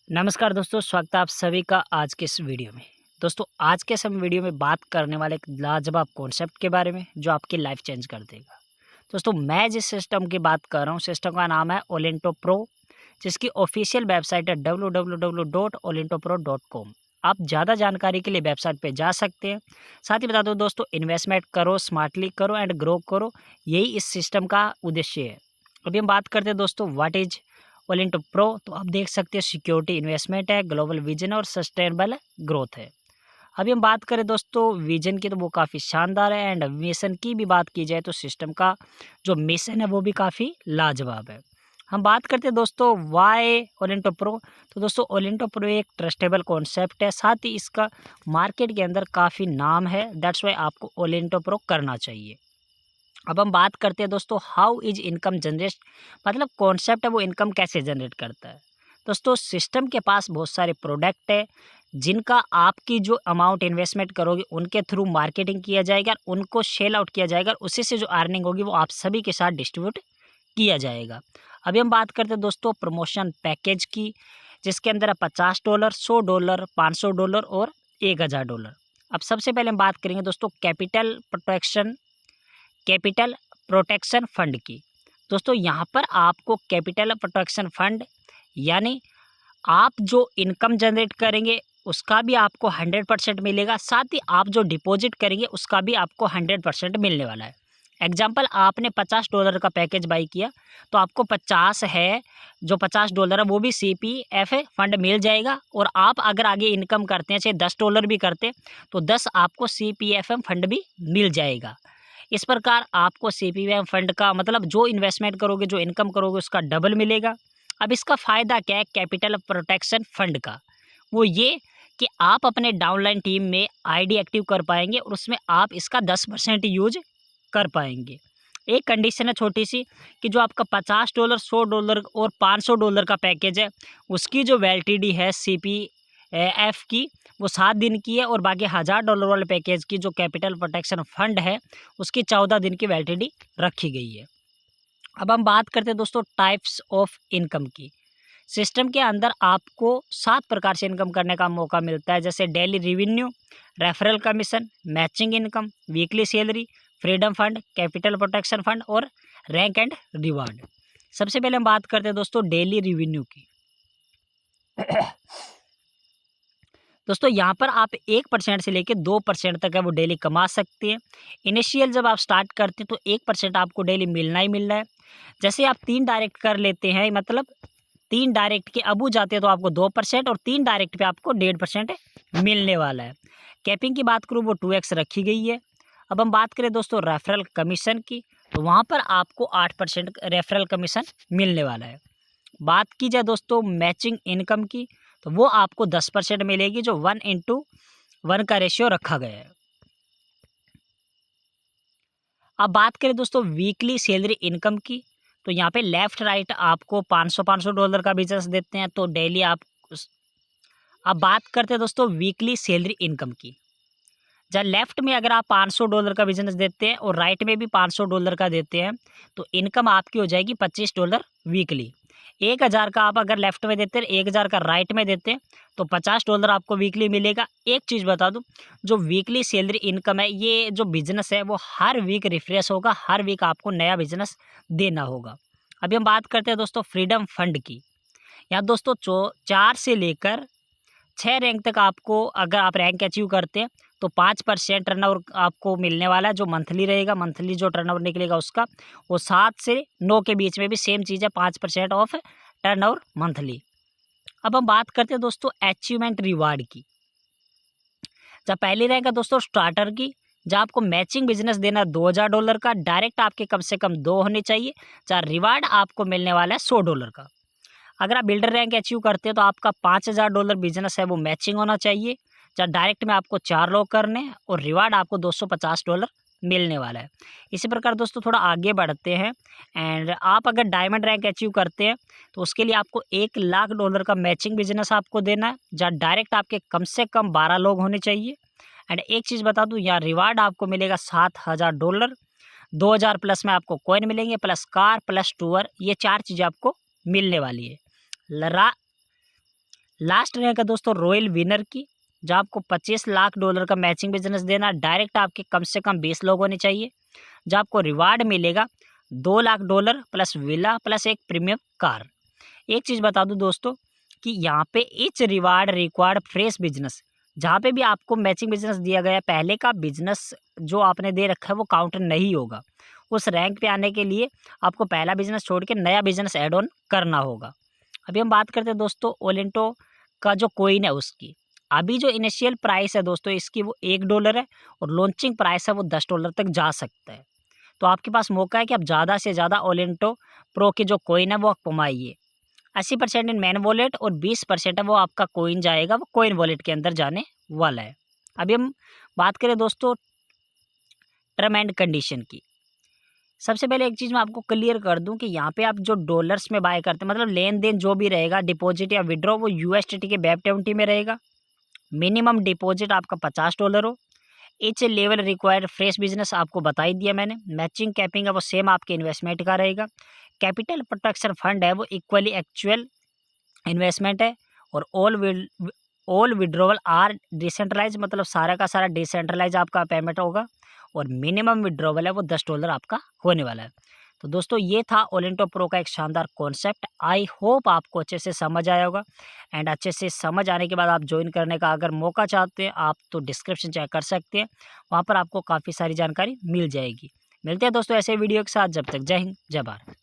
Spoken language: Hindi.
नमस्कार दोस्तों, स्वागत है आप सभी का आज के इस वीडियो में। दोस्तों आज के इस हम वीडियो में बात करने वाले एक लाजवाब कॉन्सेप्ट के बारे में जो आपकी लाइफ चेंज कर देगा। दोस्तों मैं जिस सिस्टम की बात कर रहा हूँ, सिस्टम का नाम है ओलेंटो प्रो, जिसकी ऑफिशियल वेबसाइट है www.olentopro.com। आप ज़्यादा जानकारी के लिए वेबसाइट पे जा सकते हैं। साथ ही बता दो दोस्तों, इन्वेस्टमेंट करो, स्मार्टली करो एंड ग्रो करो, यही इस सिस्टम का उद्देश्य है। अभी हम बात करते हैं दोस्तों व्हाट इज ओलेंटो प्रो। तो आप देख सकते हैं सिक्योरिटी इन्वेस्टमेंट है, ग्लोबल विजन और सस्टेनेबल ग्रोथ है। अभी हम बात करें दोस्तों विजन की, तो वो काफ़ी शानदार है एंड मिशन की भी बात की जाए तो सिस्टम का जो मिशन है वो भी काफ़ी लाजवाब है। हम बात करते हैं दोस्तों वाई ओलेंटो प्रो। तो दोस्तों ओलेंटो प्रो एक ट्रस्टेबल कॉन्सेप्ट है, साथ ही इसका मार्केट के अंदर काफ़ी नाम है। दैट्स वाई आपको ओलेंटो प्रो करना चाहिए। अब हम बात करते हैं दोस्तों हाउ इज इनकम जनरेट, मतलब कॉन्सेप्ट है वो इनकम कैसे जनरेट करता है। दोस्तों सिस्टम के पास बहुत सारे प्रोडक्ट है जिनका आपकी जो अमाउंट इन्वेस्टमेंट करोगे उनके थ्रू मार्केटिंग किया जाएगा, उनको सेल आउट किया जाएगा, उसी से जो अर्निंग होगी वो आप सभी के साथ डिस्ट्रीब्यूट किया जाएगा। अभी हम बात करते हैं दोस्तों प्रमोशन पैकेज की, जिसके अंदर है $50, $100, $500 और $1000। अब सबसे पहले हम बात करेंगे दोस्तों कैपिटल प्रोटेक्शन फंड की। दोस्तों यहाँ पर आपको कैपिटल प्रोटेक्शन फंड यानी आप जो इनकम जनरेट करेंगे उसका भी आपको 100% मिलेगा, साथ ही आप जो डिपॉजिट करेंगे उसका भी आपको 100% मिलने वाला है। एग्जाम्पल, आपने $50 का पैकेज बाई किया तो आपको 50 है, जो $50 है वो भी CPF फंड मिल जाएगा। और आप अगर आगे इनकम करते हैं, चाहे $10 भी करते तो 10 आपको CPF फंड भी मिल जाएगा। इस प्रकार आपको CPF फंड का मतलब जो इन्वेस्टमेंट करोगे, जो इनकम करोगे उसका डबल मिलेगा। अब इसका फ़ायदा क्या है कैपिटल प्रोटेक्शन फंड का? वो ये कि आप अपने डाउनलाइन टीम में ID एक्टिव कर पाएंगे और उसमें आप इसका 10% यूज कर पाएंगे। एक कंडीशन है छोटी सी कि जो आपका $50, $100 और $500 का पैकेज है उसकी जो वैलिडिटी है CPF की वो 7 दिन की है, और बाकी $1000 वाले पैकेज की जो कैपिटल प्रोटेक्शन फंड है उसकी 14 दिन की वैलिडिटी रखी गई है। अब हम बात करते हैं दोस्तों टाइप्स ऑफ इनकम की। सिस्टम के अंदर आपको 7 प्रकार से इनकम करने का मौका मिलता है, जैसे daily revenue, referral commission, matching income, weekly salary, freedom fund, capital protection fund और रैंक एंड रिवार्ड। सबसे पहले हम बात करते हैं दोस्तों डेली रेवेन्यू की। दोस्तों यहाँ पर आप 1% से लेकर 2% तक है वो डेली कमा सकते हैं। इनिशियल जब आप स्टार्ट करते हैं तो 1% आपको डेली मिलना ही मिलना है। जैसे आप 3 डायरेक्ट कर लेते हैं, मतलब 3 डायरेक्ट के अबू जाते हैं तो आपको 2% और 3 डायरेक्ट पे आपको 1.5% मिलने वाला है। कैपिंग की बात करूँ वो 2x रखी गई है। अब हम बात करें दोस्तों रेफरल कमीशन की, तो वहाँ पर आपको 8% रेफरल कमीशन मिलने वाला है। बात की जाए दोस्तों मैचिंग इनकम की, तो वो आपको 10% मिलेगी, जो 1:1 का रेशियो रखा गया है। अब बात करें दोस्तों वीकली सैलरी इनकम की, तो यहाँ पे लेफ्ट राइट आपको $500 का बिजनेस देते हैं तो डेली आप अब बात करते हैं दोस्तों वीकली सैलरी इनकम की। जहाँ लेफ्ट में अगर आप $500 का बिजनेस देते हैं और राइट में भी $500 का देते हैं तो इनकम आपकी हो जाएगी $25 वीकली। 1000 का आप अगर लेफ्ट में देते हैं, 1000 का राइट में देते हैं तो $50 आपको वीकली मिलेगा। एक चीज़ बता दूं, जो वीकली सैलरी इनकम है ये जो बिजनेस है वो हर वीक रिफ्रेश होगा, हर वीक आपको नया बिजनेस देना होगा। अभी हम बात करते हैं दोस्तों फ्रीडम फंड की। यहाँ दोस्तों 4 से लेकर 6 रैंक तक आपको, अगर आप रैंक अचीव करते हैं तो 5% टर्नओवर आपको मिलने वाला है, जो मंथली रहेगा। मंथली जो टर्नओवर निकलेगा उसका वो 7 से 9 के बीच में भी सेम चीज़ है, 5% ऑफ टर्नओवर मंथली। अब हम बात करते हैं दोस्तों अचीवमेंट रिवार्ड की। जब पहली रैंक है दोस्तों स्टार्टर की, जहाँ आपको मैचिंग बिजनेस देना $2000 का, डायरेक्ट आपके कम से कम 2 होने चाहिए, जहाँ रिवार्ड आपको मिलने वाला है $100 का। अगर आप बिल्डर रैंक अचीव करते हैं तो आपका $5000 बिजनेस है वो मैचिंग होना चाहिए, जहाँ डायरेक्ट में आपको 4 लोग करने हैं और रिवार्ड आपको $250 मिलने वाला है। इसी प्रकार दोस्तों थोड़ा आगे बढ़ते हैं एंड आप अगर डायमंड रैंक अचीव करते हैं तो उसके लिए आपको $1,00,000 का मैचिंग बिजनेस आपको देना है, जहाँ डायरेक्ट आपके कम से कम 12 लोग होने चाहिए। एंड एक चीज़ बता दूँ, यहाँ रिवार्ड आपको मिलेगा $7000, 2000 प्लस में आपको कॉइन मिलेंगे, प्लस कार प्लस टूर, ये 4 चीज़ें आपको मिलने वाली है। लास्ट रैंक है दोस्तों रॉयल विनर की, जो आपको 25 लाख डॉलर का मैचिंग बिजनेस देना। डायरेक्ट आपके कम से कम 20 लोग होने चाहिए। जो आपको रिवार्ड मिलेगा 2 lakh dollar plus villa plus एक प्रीमियम कार। एक चीज़ बता दूं दोस्तों कि यहाँ पे etch reward required fresh business, जहाँ पे भी आपको मैचिंग बिजनेस दिया गया है, पहले का बिजनेस जो आपने दे रखा है वो काउंटर नहीं होगा। उस रैंक पे आने के लिए आपको पहला बिजनेस छोड़ के नया बिजनेस ऐड ऑन करना होगा। अभी हम बात करते हैं दोस्तों ओलेंटो का जो कोइन है उसकी। अभी जो इनिशियल प्राइस है दोस्तों इसकी वो $1 है और लॉन्चिंग प्राइस है वो $10 तक जा सकता है। तो आपके पास मौका है कि आप ज़्यादा से ज़्यादा ओलेंटो प्रो की जो कोइन है वो आप कमाइए। 80% इन मैन वॉलेट और 20% है वो आपका कोइन जाएगा, वो कोइन वॉलेट के अंदर जाने वाला है। अभी हम बात करें दोस्तों टर्म एंड कंडीशन की। सबसे पहले एक चीज़ मैं आपको क्लियर कर दूं कि यहाँ पे आप जो डॉलर्स में बाय करते हैं, मतलब लेन देन जो भी रहेगा डिपॉजिट या विड्रॉ, वो USDT के BEP20 में रहेगा। मिनिमम डिपॉजिट आपका $50 हो। Etch level required fresh business आपको बता ही दिया मैंने। मैचिंग कैपिंग है वो सेम आपके इन्वेस्टमेंट का रहेगा। कैपिटल प्रोटेक्शन फंड है वो इक्वली एक्चुअल इन्वेस्टमेंट है। और ऑल विड्रॉवल आर डिसेंट्रलाइज, मतलब सारा का सारा डिसेंट्रलाइज आपका पेमेंट होगा। और मिनिमम विड्रॉवल है वो $10 आपका होने वाला है। तो दोस्तों ये था ओलेंटो प्रो का एक शानदार कॉन्सेप्ट। आई होप आपको अच्छे से समझ आया होगा। एंड अच्छे से समझ आने के बाद आप ज्वाइन करने का अगर मौका चाहते हैं आप तो डिस्क्रिप्शन चेक कर सकते हैं, वहाँ पर आपको काफ़ी सारी जानकारी मिल जाएगी। मिलते हैं दोस्तों ऐसे वीडियो के साथ, जब तक जय हिंद जय भारत।